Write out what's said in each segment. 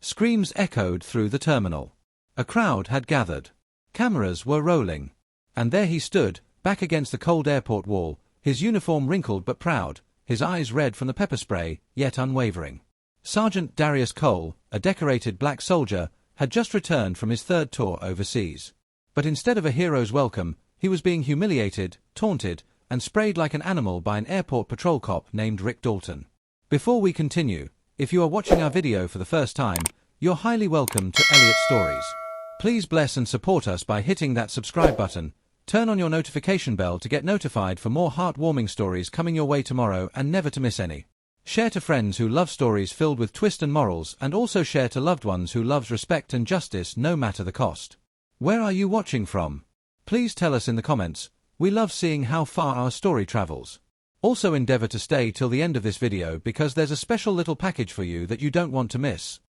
Screams echoed through the terminal. A crowd had gathered. Cameras were rolling. And there he stood, back against the cold airport wall, his uniform wrinkled but proud, his eyes red from the pepper spray, yet unwavering. Sergeant Darius Cole, a decorated black soldier, had just returned from his third tour overseas. But instead of a hero's welcome, he was being humiliated, taunted, and sprayed like an animal by an airport patrol cop named Rick Dalton. Before we continue, if you are watching our video for the first time, you're highly welcome to Elliot Stories. Please bless and support us by hitting that subscribe button, turn on your notification bell to get notified for more heartwarming stories coming your way tomorrow and never to miss any. Share to friends who love stories filled with twist and morals, and also share to loved ones who loves respect and justice no matter the cost. Where are you watching from? Please tell us in the comments. We love seeing how far our story travels. Also endeavor to stay till the end of this video because there's a special little package for you that you don't want to miss.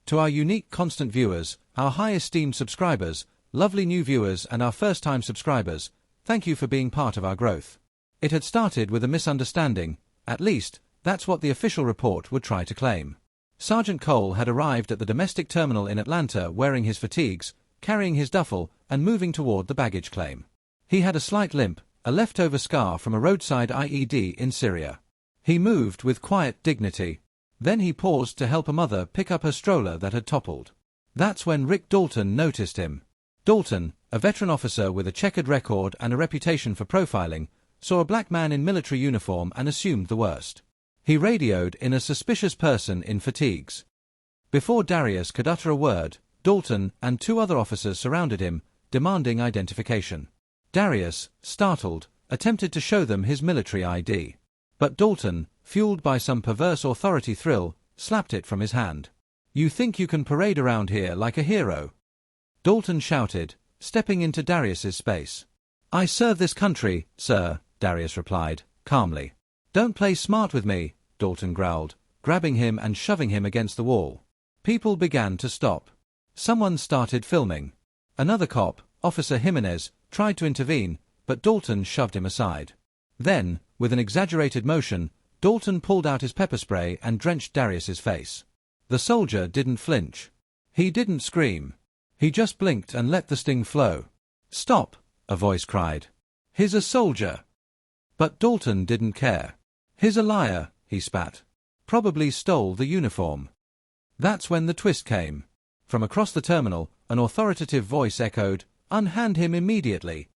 To our unique constant viewers, our high esteemed subscribers, lovely new viewers and our first time subscribers, thank you for being part of our growth. It had started with a misunderstanding, at least, that's what the official report would try to claim. Sergeant Cole had arrived at the domestic terminal in Atlanta wearing his fatigues, carrying his duffel, and moving toward the baggage claim. He had a slight limp, a leftover scar from a roadside IED in Syria. He moved with quiet dignity. Then he paused to help a mother pick up her stroller that had toppled. That's when Rick Dalton noticed him. Dalton, a veteran officer with a checkered record and a reputation for profiling, saw a black man in military uniform and assumed the worst. He radioed in a suspicious person in fatigues. Before Darius could utter a word, Dalton and two other officers surrounded him, demanding identification. Darius, startled, attempted to show them his military ID. But Dalton, fueled by some perverse authority thrill, slapped it from his hand. "You think you can parade around here like a hero?" Dalton shouted, stepping into Darius's space. "I serve this country, sir," Darius replied, calmly. "Don't play smart with me," Dalton growled, grabbing him and shoving him against the wall. People began to stop. Someone started filming. Another cop, Officer Jimenez, tried to intervene, but Dalton shoved him aside. Then, with an exaggerated motion, Dalton pulled out his pepper spray and drenched Darius's face. The soldier didn't flinch. He didn't scream. He just blinked and let the sting flow. "Stop," a voice cried. "He's a soldier." But Dalton didn't care. "He's a liar," he spat. "Probably stole the uniform." That's when the twist came. From across the terminal, an authoritative voice echoed, "Unhand him immediately."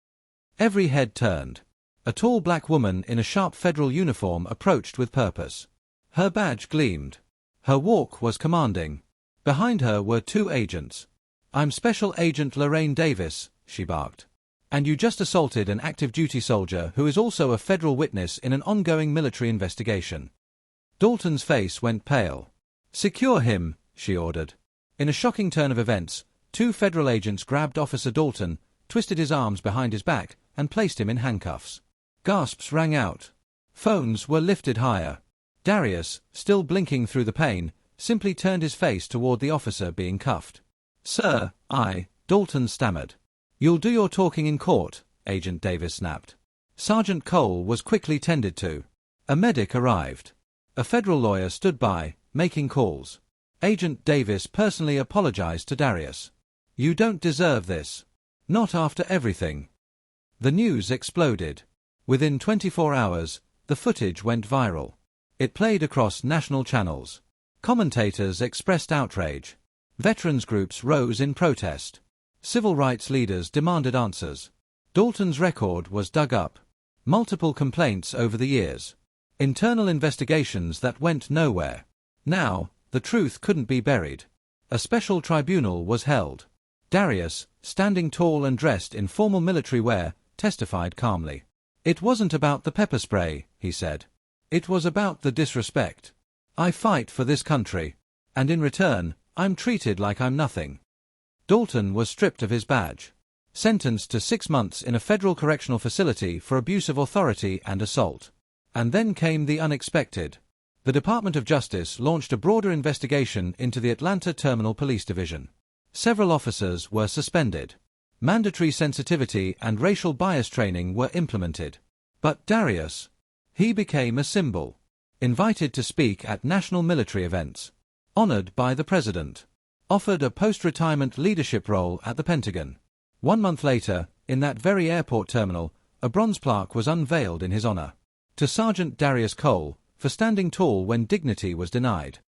Every head turned. A tall black woman in a sharp federal uniform approached with purpose. Her badge gleamed. Her walk was commanding. Behind her were two agents. "I'm Special Agent Lorraine Davis," she barked. "And you just assaulted an active duty soldier who is also a federal witness in an ongoing military investigation." Dalton's face went pale. "Secure him," she ordered. In a shocking turn of events, two federal agents grabbed Officer Dalton, twisted his arms behind his back, and placed him in handcuffs. Gasps rang out. Phones were lifted higher. Darius, still blinking through the pain, simply turned his face toward the officer being cuffed. "Sir, Dalton stammered. "You'll do your talking in court," Agent Davis snapped. Sergeant Cole was quickly tended to. A medic arrived. A federal lawyer stood by, making calls. Agent Davis personally apologized to Darius. "You don't deserve this. Not after everything." The news exploded. Within 24 hours, the footage went viral. It played across national channels. Commentators expressed outrage. Veterans groups rose in protest. Civil rights leaders demanded answers. Dalton's record was dug up. Multiple complaints over the years. Internal investigations that went nowhere. Now, the truth couldn't be buried. A special tribunal was held. Darius, standing tall and dressed in formal military wear, testified calmly. "It wasn't about the pepper spray," he said. "It was about the disrespect. I fight for this country. And in return, I'm treated like I'm nothing." Dalton was stripped of his badge. Sentenced to 6 months in a federal correctional facility for abuse of authority and assault. And then came the unexpected. The Department of Justice launched a broader investigation into the Atlanta Terminal Police Division. Several officers were suspended. Mandatory sensitivity and racial bias training were implemented. But Darius, he became a symbol. Invited to speak at national military events. Honored by the president. offered a post-retirement leadership role at the Pentagon. 1 month later, in that very airport terminal, a bronze plaque was unveiled in his honor. To Sergeant Darius Cole, for standing tall when dignity was denied.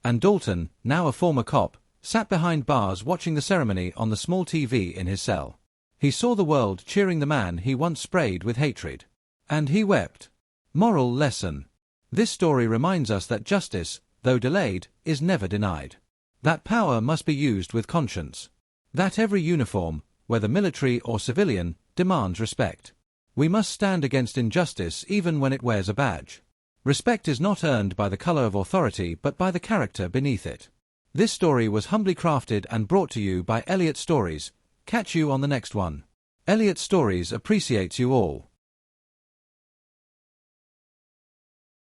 And Dalton, now a former cop, sat behind bars watching the ceremony on the small TV in his cell. He saw the world cheering the man he once sprayed with hatred. And he wept. Moral lesson. This story reminds us that justice, though delayed, is never denied. That power must be used with conscience. That every uniform, whether military or civilian, demands respect. We must stand against injustice even when it wears a badge. Respect is not earned by the color of authority but by the character beneath it. This story was humbly crafted and brought to you by Elliot Stories. Catch you on the next one. Elliot Stories appreciates you all.